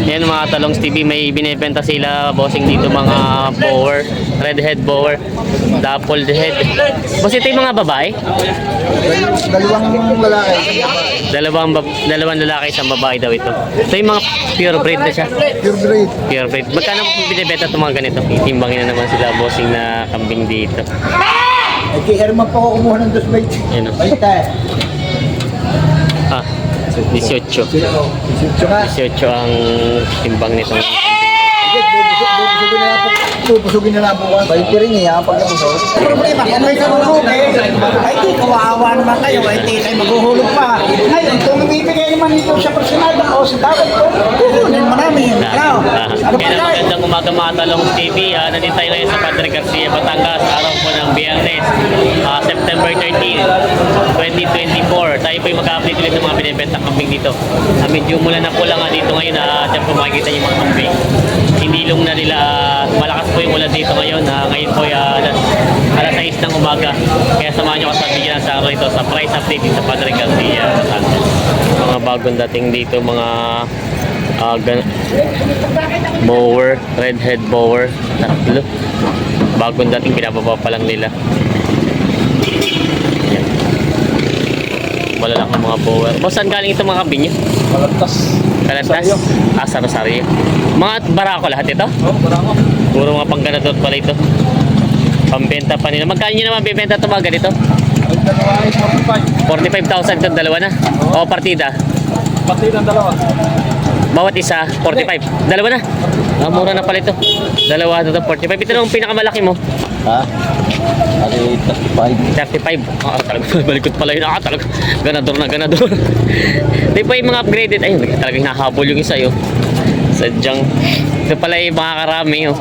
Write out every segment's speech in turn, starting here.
Yan mga Talongs TV, may binibenta sila bossing dito mga bower, redhead bower, dappled head. Boss, ito yung mga babae? Dalawang lalaki. Dalawang lalaki, isang babae daw ito. Ito yung mga purebred na siya. Purebred. Purebred. Magkano po binibenta itong mga ganito? Itimbangin na naman sila bossing na kambing dito. Ay, kay Herman pa ako kumuha ng dos bait. Yan o. Bait tayo. Ah, 18. 18 ang timbang nitong Pupusugin na lang po. Bait rin niya pag napusog. Problema, kung may karunong ay di kawawa naman kayo, ay di kayo maghuhulog pa. Ngayon, kung ibibigay naman ito sa personal o sa dapat ko, kukunin mo namin. Ano pa kaya tayo? magandang umaga mga Talongs TV. Nandito tayo ngayon sa Padre Garcia, Batangas. Araw po ng Biyernes, September 13, 2024. Tayo po yung mag-update ulit ng mga binibenta kambing dito. Medyo mula na po lang dito ngayon. Diyan po makikita yung mga kambing. Hinilong na nila. Malakas po yung ulan dito ngayon. Ngayon po alas 6 ng umaga. Kaya samahan nyo kasama bigyan sa araw ito sa price update dito sa Padre Garcia, Batangas. Mga bagong dating dito, mga bower, redhead bower, tatlo. Bagong dating, pinababa pa lang nila. Yan. Malalaki mga bower. O, saan galing ito mga kambing nyo? Malantas. Kalantas? Sa Rosario. Mga barako lahat ito? Oo, barako. Puro mga pangganador pala ito. Pambenta pa nila. Magkano nyo naman bibenta ito mga ganito? Ang dalawa ay 45. 45,000 itong dalawa na? O partida? Pati ng dalawa. Bawat isa, 45. Dalawa na. Mura na pala ito. Dalawa na ito, 45. Ito na yung pinakamalaki mo. Ha? Ay, 35. 35. Talagang balikot pala yun. Talagang ganador na ganador. Di pa yung mga upgraded. Ayun, talagang nahabol yung isa yun. Sadyang, ito pala yung mga karami. Oh.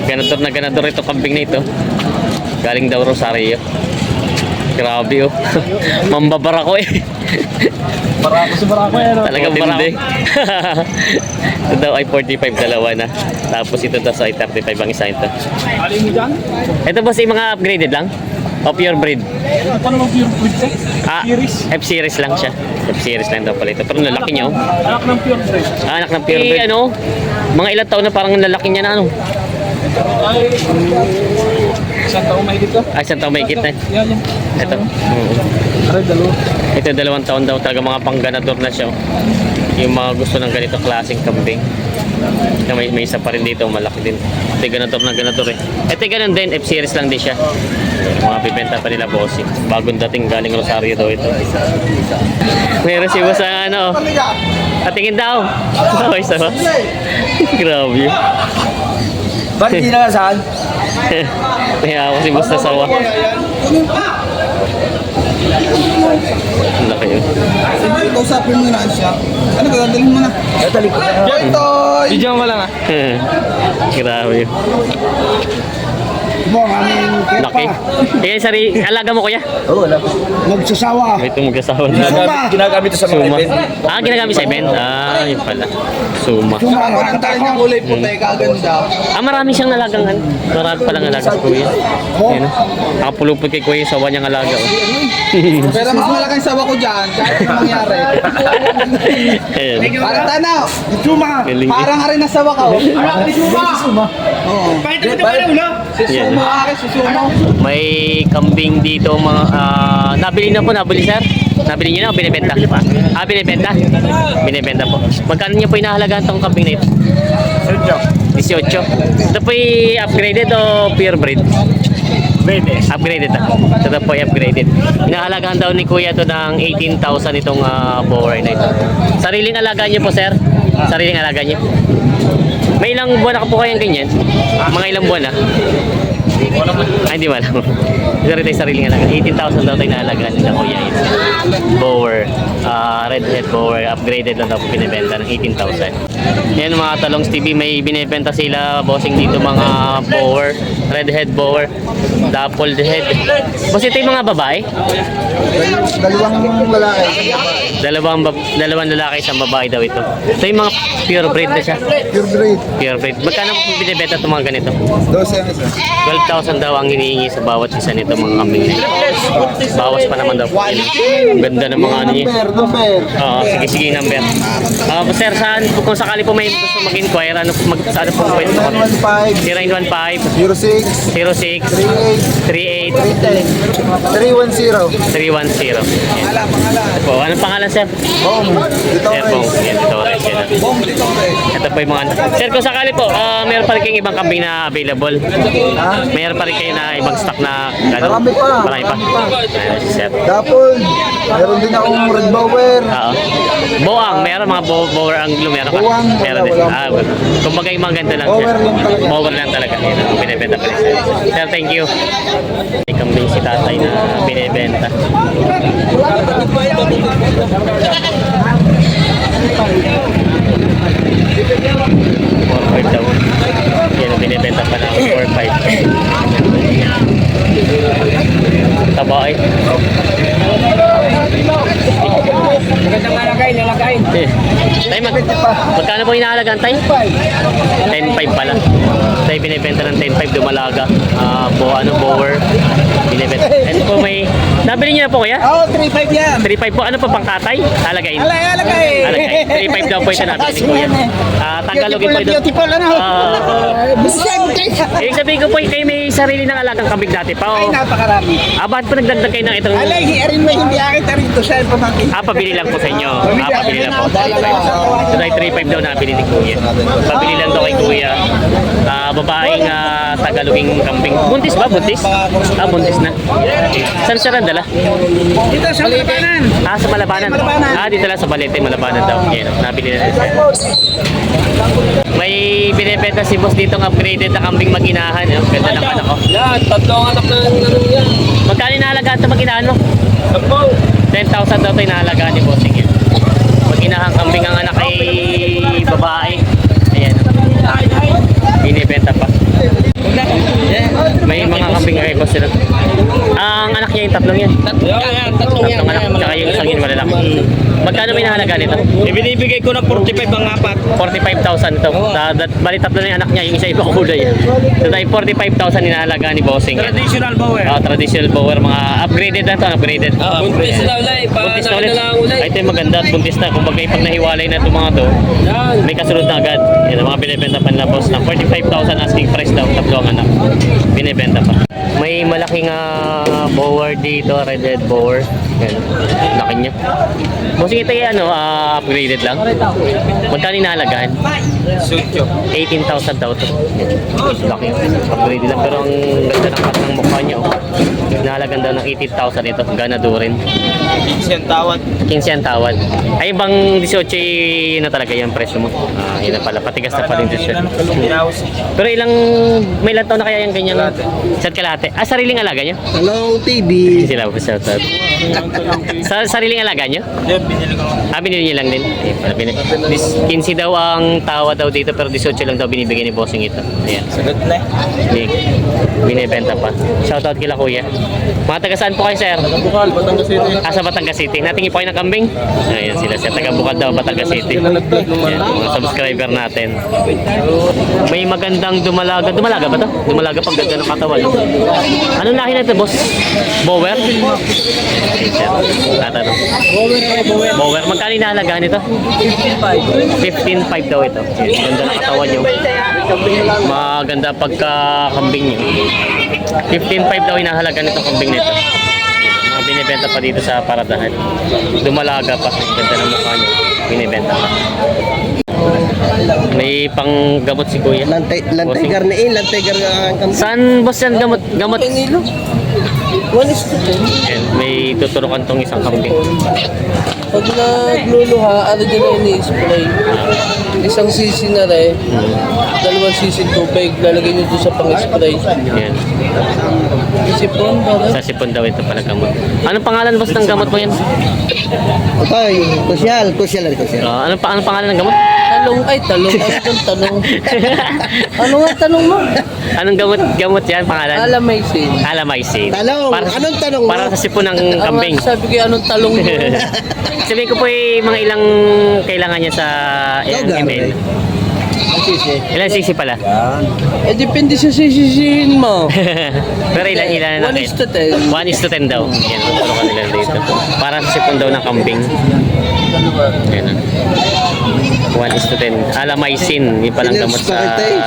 Ganador na ganador ito, kambing na ito. Galing daw Rosario. Grabe oh. Mambabara ko eh. Barako si Barako yan. Talagang barako. Ito daw ay 45 dalawa na. Tapos ito daw ay 35 ang isa ito. Alin mo dyan? Ito boss ay mga upgraded lang? O pure breed? Ito pa naman pure breed sex. Series. F-series lang siya. F-series lang daw pala ito. Pero lalaki niya oh. Anak ng pure breed. Anak ng pure breed. Ano? Mga ilang taon na parang lalaki niya na ano? Ay, isang taong mahigit ka? Ay, isang taon may na. Yan yan. Ito. Aray, dalawa. Ito 2 taon daw. Talaga mga pangganador na siya. Yung mga gusto ng ganito klaseng kambing. May isa pa rin dito. Malaki din. Ito ganador na ganador eh. Ito ganun din. F-series lang din siya. Mga bibenta pa nila bossing. Bagong dating galing Rosario daw ito. Meron si boss sa ano. Patingin daw. Okay, isa ba? Grabe. Ba't hindi na saan? Kaya ako si boss na sawa. Ang laki yun. Kausapin mo na siya. Ano ka, dalhin mo na. Dali ko na. Yan, Toy! Bidyan mo lang ah. Grabe yun. Mo, aming Laki. Ayan, alaga mo kuya? Oo, wala. Nagsasawa. May itong magkasawa. Ginagamit ito sa mga Suma. event. Ginagamit sa event? Yun pala. Suma. Ang tayo niyang kulay puti, kaganda. Marami siyang alagang. Marami palang alaga sa kuya. Ayan o. Nakapulupot kay kuya yung sawa niyang alaga. Oh. Pero mas malaking sawa ko dyan, kahit anong mangyari. Ayan. Parang tanaw, Suma. Galing. Parang arin na sawa ka. Suma. Oo. Pakita mo ito pala ulo. Si Suma, akin si Suma. May kambing dito mga nabili na po, nabili sir? Nabili niyo na o binibenta? Binibenta? Binibenta po. Magkano niyo po inahalagaan tong kambing na ito? 18. Ito po upgraded o pure breed? Upgraded na. Ito po upgraded. Inahalagaan daw ni kuya ito ng 18,000 itong bower na ito. Sariling alaga niyo po sir? Sariling alaga niyo? May ilang buwan na po kayang ganyan? Mga ilang buwan na? Hindi ba alam. Ito rin tayo sariling alaga. 18,000 daw tayo naalagaan nila kuya. Bower. Redhead bower. Upgraded lang daw po binibenta ng 18,000. Yan mga Talongs TV. May binibenta sila bossing dito mga bower. Redhead bower. Dappled head. Boss, ito yung mga babae? Dalawang lalaki. Dalawang lalaki, isang babae daw ito. Ito yung mga pure breed na siya. Pure breed. Pure breed. Magkano po binibenta itong mga ganito? 12 ang isa. 12,000 daw ang hinihingi sa bawat isa nito mga kambing na ito. Bawas pa naman daw. Ang ganda ng mga ano niya. Number. Oo, sige, number. Sir, saan, kung sakali po may gusto mag-inquire, ano po pwede po kami? 0915 06 06 38 38 310. 310. Po, anong pangalan, sir? Bong. Dito Sir Bong. Yan, ito rin. Yan. Bong, dito Ito po yung mga... Sir, kung sakali po, meron pa rin kayong ibang kambing na available. Ha? Meron pa rin kayo na ibang stock na... Marami pa. Marami pa. Ayun, si sir. Dapol. Meron din akong red bower. Oo. Boang, meron mga bower anglo, meron ka? Boang, Meron din. wala. Wala. Kumbaga yung mga ganito lang. Bower sir. lang talaga. Bower lang talaga. Yan ang binibenta pa rin sir. Sir, thank you. May kambing si tatay na binibenta. $4.5 daw. Yan ang binibenta pa na $4.5. Taba eh. Magandang nalagay. Tay, magkano po inaalagaan, Tay? 10.5 pala. Tay, binibenta ng 10.5 dumalaga. Bower. Binibenta. And po may... Nabili niyo na po kuya? Oo, 3.5 yan. 3.5 po. Ano po pang tatay? Alagayin. Alagay. Alagay. 3.5 daw po ito nabili ni kuya. Tagalogin po ito. Beautiful, ano? Ibig sabihin ko po, kayo may sarili ng alagang kambing dati pa. Ay, napakarami. Bakit po nagdagdag kayo ng itong... Alay, arin mo hindi akit arin to siya pamangkin. Pabili lang po sa inyo. Pabili lang po. 3.5. So, dahil 3.5 daw nabili ni kuya. Pabili lang daw kay kuya. Babaeng Tagaloging kambing. Buntis ba? Buntis? Buntis na. Saan siya nandala? Dito sa Malabanan. Sa Malabanan. Malabanan. Dito lang sa Balete, Malabanan daw. Yan, nabili na siya. May binibenta si boss dito ng upgraded na kambing maginahan. Ganda ng anak ko. Yan, tatlong anak na ng yan. Magkano inahalagaan ito maginahan mo? Sampaw. 10,000 daw ito inahalagaan ni bossing yan. Maginahang kambing ang anak ay babae. Ayan. Binibenta pa. May mga kambing kay boss sila. Ang anak niya yung tatlong yan. Yan, tatlong yan. Tatlong anak, tsaka yung isang yun malalaki. Magkano may nahalagaan ito? Ibinibigay ko ng 45 ang apat. 45,000 ito. Bali tatlo na yung anak niya, yung isa ibang kulay. So dahil 45,000 inahalagaan ni bossing yan. Traditional bower. Traditional bower, mga upgraded na ito, upgraded. Buntis na ulay. Buntis na Paano ulit. na lang ulay. Ay, ito yung maganda at buntis na. Kung pag nahiwalay na itong mga to, Yan. may kasunod na agad. Yan ang mga binibenta pa nila boss na 45,000 asking price daw, tatlo ang anak. Binibenta pa. May malaking bower dito, red bower. Yan, laki niya. Bossing ito yung upgraded lang. Magkano inahalagaan? Sutyo. 18,000 daw to. Laki. Upgraded lang pero ang ganda ng cut ng mukha niya. Inahalagaan daw ng 18,000 ito. Ganado rin. Siyang tawad. 15 ang tawad. Ay bang 18 na talaga yung presyo mo? Yun na pala. Patigas na pa rin 18. Pero may ilang taon na kaya yung ganyan? Isa't kalahati. Sariling alaga niyo? Hello, TV. Sila po shout out. Sariling alaga niyo? Yan, binili ko. Binili niyo lang din. Ayun pala, 15 daw ang tawa daw dito pero 18 lang daw binibigay ni bossing ito. Ayan. Sagot na. Binibenta pa. Shout out kila kuya. Mga taga saan po kayo sir? Bukal, Batangas City. Sa Batangas City. Natingin po kayo ng kambing? Ayan sila sir. Taga Bukal daw, Batangas City. Nag-vlog naman. Ayan, mga subscriber natin. May magandang dumalaga. Dumalaga ba to? Dumalaga pag ganda ng katawan. Anong lahi na ito boss? Bower? Okay sir. Tatanong. Bower. Magkano inahalagaan ito? 15.5 daw ito. Ayan, ganda ng katawan nyo. Maganda pagka-kambing nyo. 15.5 daw inahalagaan itong kambing nito. Mga binibenta pa dito sa paradahan. Dumalaga pa. Ganda ng mukha nyo. Binibenta pa. May pang gamot si kuya. Lantay Bossing. garniin, lantay garniin. Saan boss yan gamot? Gamot. Pangilo. One is to ten. Ayan, may tuturukan tong isang kambing. Pag nagluluha, ano din na ini-spray? Isang sisi na rin. Dalawang sisi tubig. Lalagay nyo doon sa pang-spray. Ayan. Sipon, para. Sa sipon daw ito pala gamot. Anong pangalan boss ng gamot mo yan? Okay, kusyal rin kusyal. Anong pangalan ng gamot? Talong. Anong talong? Ano nga tanong mo? Anong gamot yan, pangalan? Alamaisin. Alamaisin. Talong. Anong tanong mo? Para sa sipon ng kambing. Sabi ko, anong talong mo? Sabihin ko po mga ilang kailangan niya sa email. Ilang sisi pala? Eh, depende sa sisisihin mo. Pero ilan 1 is to 10. 1 is to 10 daw. Yan, tuturo ka nila dito. Para sa sipon daw ng kambing. Yan. 1 is to 10. Alamaisin. Yung palang gamot sa kambing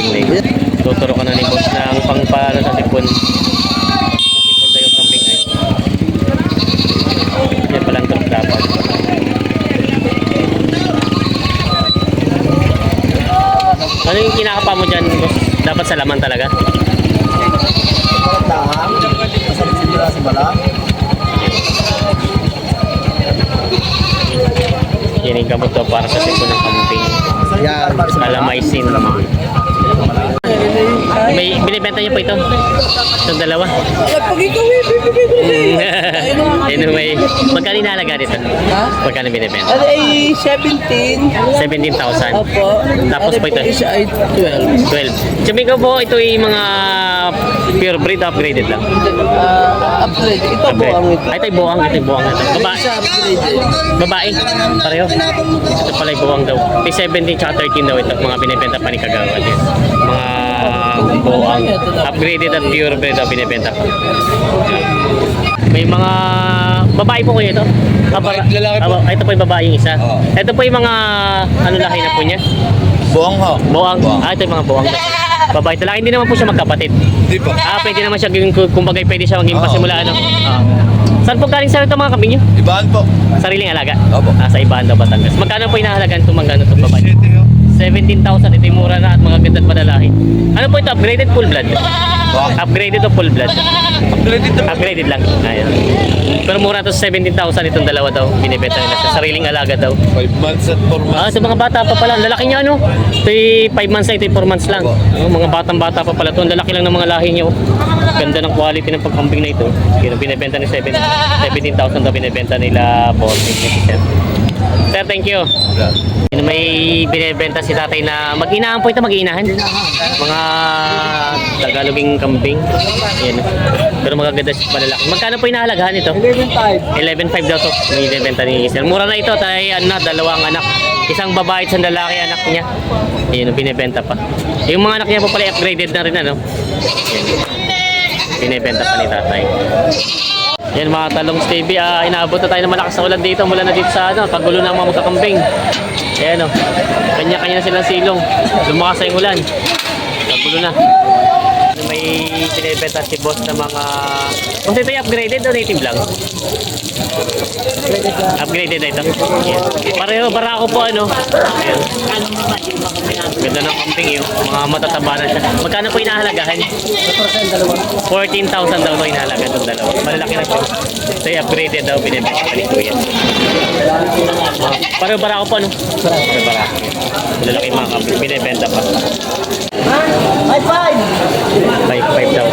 na yun. Tuturo ka na ni boss ng pangpala sa sipon. Sipon daw yung kambing na yun. Yan palang dapat. Ano yung kinakapa mo dyan, boss? Dapat sa laman talaga? Yan yung gamot daw para sa sipon ng kambing. Yan. Alamaisin. May binibenta niyo po ito? Itong dalawa? Pag ikaw bibigay Anyway, magkano inahalaga dito? Ha? Magkano binibenta? Ano ay 17. 17,000. Opo. Tapos Ano po ito? Isa ay 12. 12. Sabi ko po, ito yung mga pure breed upgraded lang. Upgrade. Ito po Upgrade. ang ito. Ay, ito yung buwang. Ito yung buwang na ito. Babae. Isa upgrade. Babae. Pareho. Ito pala yung buwang daw. May 17 tsaka 13 daw ito. Mga binibenta pa ni Kagawa. Mga buwang. Upgraded at pure breed ang binibenta pa. May mga babae po kuya ito? Lalaki po. Ito po yung babae yung isa. Oo. Ito po yung mga ano laki na po niya? Buong ho. Buwang. Ito yung mga buwang. Babae ito lang. Hindi naman po siya magkapatid. Hindi po. Pwede naman siya gawing, kumbaga pwede siya maging Oo. pasimula ano. Saan po galing sa ito mga kambing niyo? Ibahan po. Sariling alaga? Opo. Sa Ibahan daw, Batangas. Magkano po inahalagan itong mga itong babae? 17 ho. 17,000. Ito yung mura na at mga ganda at madalahi. Ano po ito? Upgraded full blood? Ba? Upgraded o full blood? Upgraded na po. Upgraded lang. Ayan. Pero mura to 17,000 itong dalawa daw. Binibenta nila sa sariling alaga daw. 5 months at 4 months. Sa mga bata pa pala. Ang lalaki niya ano? Ito 5 months na, ito 4 months lang. Mga batang bata pa pala ito. Ang lalaki lang ng mga lahi niya. Ganda ng quality ng pagkambing na ito. Yun ang binibenta ni 17,000 daw binibenta nila po. Sir, thank you. Yun, may binibenta si tatay na mag-inahan po ito, mag-iinahan. Mga Tagaloging kambing. Yan. Pero magaganda si palalaki. Magkano po inahalagahan ito? 11.5. 11.5 daw to. May binibenta ni Sir. Mura na ito. Tayo dalawang anak. Isang babae at isang lalaki anak niya. Yun, binibenta pa. Yung mga anak niya po pala upgraded na rin ano. Yan. Binibenta pa ni tatay. Yan mga talong TV, inaabot na tayo ng malakas na ulan dito mula na dito sa kagulo ng mga magkakambing. Ayan o, kanya-kanya na silang silong. Lumakas na yung ulan. Kagulo na. May binibenta si boss na mga... Kung ito yung upgraded o native lang? Upgraded na ito. Yan. Pareho, barako po ano. Ayan. Ganda ng kambing yun. Mga matataba na siya. Magkano po inahalagahan? 14,000 daw ito inahalaga itong dalawa. Malalaki na siya. Ito yung upgraded daw. Binibenta pa ni Kuya. Pareho, barako po ano? Pareho, barako. Malalaki mga kambing. Binibenta pa. High five! 5.5 daw.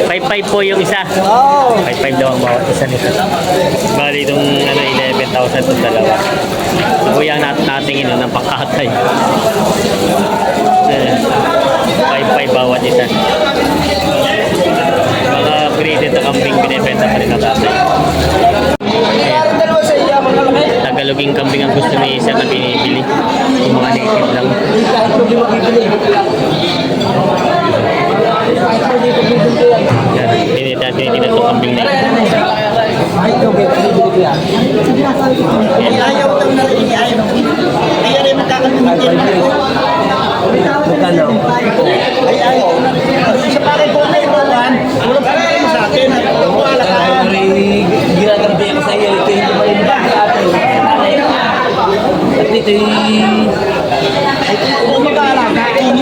5.5 po yung isa. Oh! 5.5 daw ang bawat isa nito. Bali itong 11,000 itong dalawa. Kuya nating ng pangkatay. 5.5 bawat isa. Mga graded na kambing binibenta pa rin ng tatay. Dalawa sa iya, malalaki. Tagaloging kambing ang gusto ni Sir na binibili. Yung mga native lang. Kahit po di mabibili. Kahit po di mabibili yan. Yan. Tinitingnan itong kambing na ito. Kahit po di mabibili ko yan. Ayaw daw na rin, ayaw. Kaya rin magkakalimutin mo. Magkano? Ay, ayaw. Sa pare po na ibawan, wala pa rin mo sa akin. Wala ka. Ginagamit ko sa iyo. Ito hindi mo rin ba sa atin. At ito Kung mag-aalaga, hindi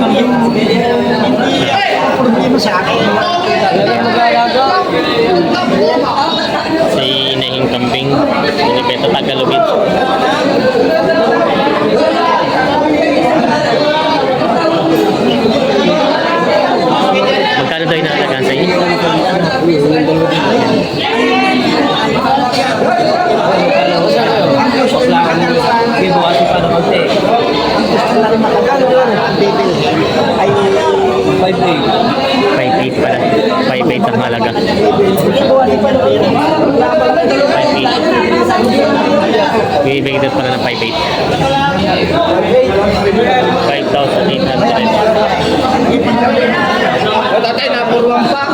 problema sa akin. Si Nahing kambing. Binibenta Tagalogin. Magkano daw inahalagaan sa inyo? rin matagal. Detail. Ay, 5'8". 5'8 pala. 5'8 ang halaga. 5'8. Bibigyan doon pala ng 5'8. 5,800. Tatay, napuruan pa.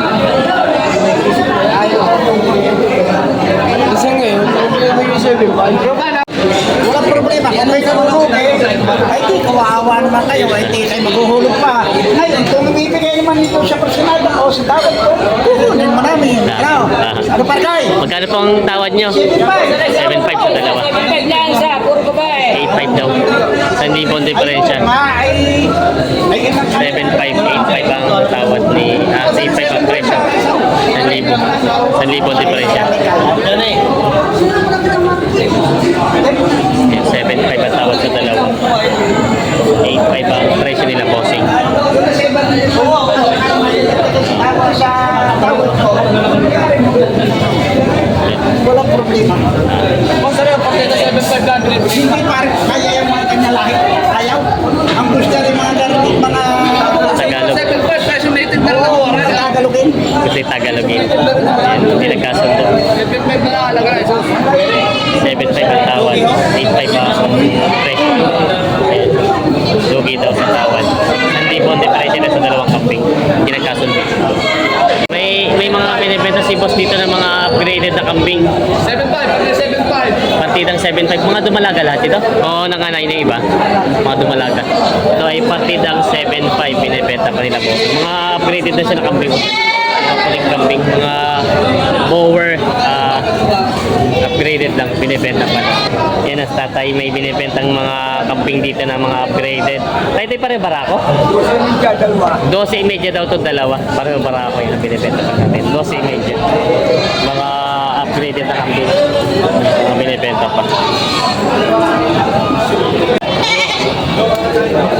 Kasi ngayon, problema yung 7'5". walang problema. Kung may karulog ay di kawawa naman kayo. Ay di kayo maghuhulog pa. Ngayon, kung bibigay naman ito sa personada o sa tawad ko, kukunin mo namin. Ano? Ano pa kayo? Magkano po ang tawad nyo? 7.5 sa dalawa. 8.5 daw. 1,000 diferensya. 7.5, 8.5 ang tawad ni 8.5 ang presyo. 1,000. 1,000 diferensya. Yan, 7.5 ang tawad sa dalawa. 8.5 ang presyo nila, bossing. Walang problema. Kung saan yung pakita 7'5" ka, Hindi parang kaya yung mga kanya lahi. Ayaw. Ang gusto rin mga ganito, mga Tagalog. 7'5", presyo native na lang. Tagalogin. Kasi Tagalogin. Yan, hindi nagkasundo. 7'5" na lang, alaga. 7.5 ang tawad, 8.5 ang presyo. Ayan. Lugi daw sa tawad. 1,000 ang diferensya na sa dalawang kambing. Hindi nagkasundo. May mga binibenta si boss dito ng mga upgraded na kambing. 7'5", Partidang 7.5. Mga dumalaga lahat ito? Oo, nanganay na iba. Mga dumalaga. Ito ay partidang 7.5. Binibenta pa nila boss. Mga upgraded na siya na kambing. Mga puling kambing. Mga mower. Upgraded lang. Binibenta pa. Yan ang tatay. May binibentang mga kambing dito na mga upgraded. Tayo pa rin barako? 12.5 daw ito dalawa. Pareho barako yun ang binibenta pa natin. 12.5. Mga upgraded na kambing. Mga binibenta pa.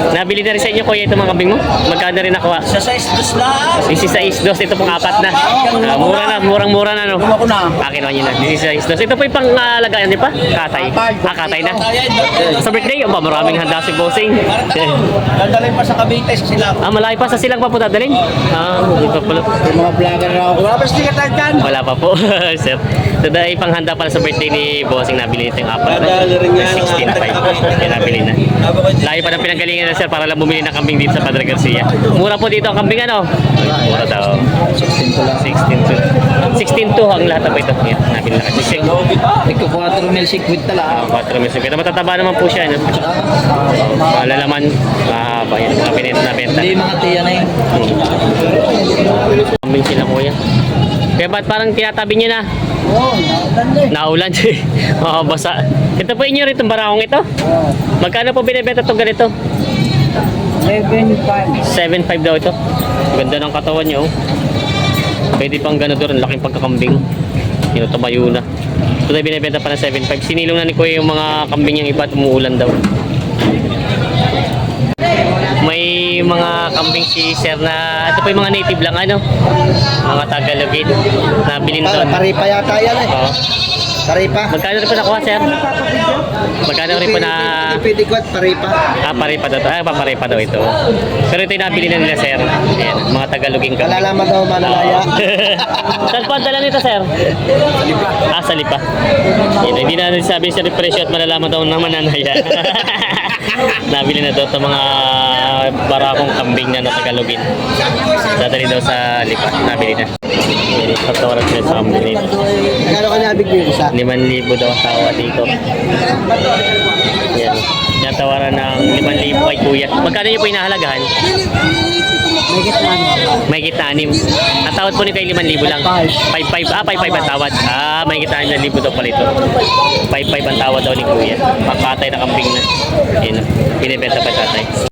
Nabili na rin sa inyo kuya itong mga kambing mo? Magkano rin nakuha? Sa size dos lang. 16.2. Ito pong apat na. Mura na, murang-mura na no. Ako na. Akin naman yun na. 16.2. Ito po yung pang-alagayan niyo pa? Katay. Katay na. Sa birthday, maraming handa si Bossing. Dadalhin pa sa Cavite sa Silang. Malaki pa sa silang pa po dadalhin? Hindi pa pala. Yung mga vlogger na ako. Wala pa sticker tag dyan. Wala pa po, sir. So dahil panghanda pala sa birthday ni Bossing, nabili nito yung apat na. 16.5. Kaya nabili na. Layo pa ng pinanggalingan na sir para lang bumili ng kambing dito sa Padre Garcia. Mura po dito ang kambing ano? Mura daw. 16.2 ang lahat na po ito. Yan, nabili na kasi. Ikaw 4 mil sikwit tala. 4 meses. Kaya matataba naman po siya. No? Malalaman. Mahaba yan. Mga pinito na benta. Hindi mga tiyan na yun. Kambing sila kuya. Kaya ba't parang tinatabi niyo na? Oo, nakatanda. Naulan siya. Makabasa. Ito po inyo rin itong barakong ito. Magkano po binibenta itong ganito? 7.5. 7.5 daw ito. Ganda ng katawan niya oh. Pwede pang ganador. Ang laking pagkakambing. Yun, tumayo na. Ito na binibenta pa ng 7.5. Sinilong na ni Kuya yung mga kambing niyang iba at umuulan daw. May mga kambing si Sir na ito po yung mga native lang ano. Mga Tagalogin na bilhin doon. Paripa yata yan eh. Oo. Paripa. Magkano rin po nakuha, Sir? Magkano rin po na... Pwede ko at paripa. Paripa daw ito. Paparipa daw ito. Pero ito yung nabili na nila, Sir. Ayan, mga Tagalogin kambing. Kalalaman daw manalaya. Saan po ang dala nito, Sir? Sa Lipa. Yun, hindi na sabi sa presyo at malalaman daw naman nanaya. Nabili na daw sa mga barakong kambing na Tagalogin. Dadali daw sa Lipa. Nabili na. Patawaran sila sa kambing nito. Kano ka nabig yung isa? 5,000 daw ang tawa dito. Yan. Natawaran ng 5,000 kay Kuya. Magkano niyo po inahalagahan? May kita 6. Ang tawad po ni kay 5,000 lang. 5,500. 5,500 ang tawad. May kita 6,000 daw pala ito. 5,500 ang tawad daw ni Kuya. Pagpatay na kambing na. Yun. Binibenta pa tatay.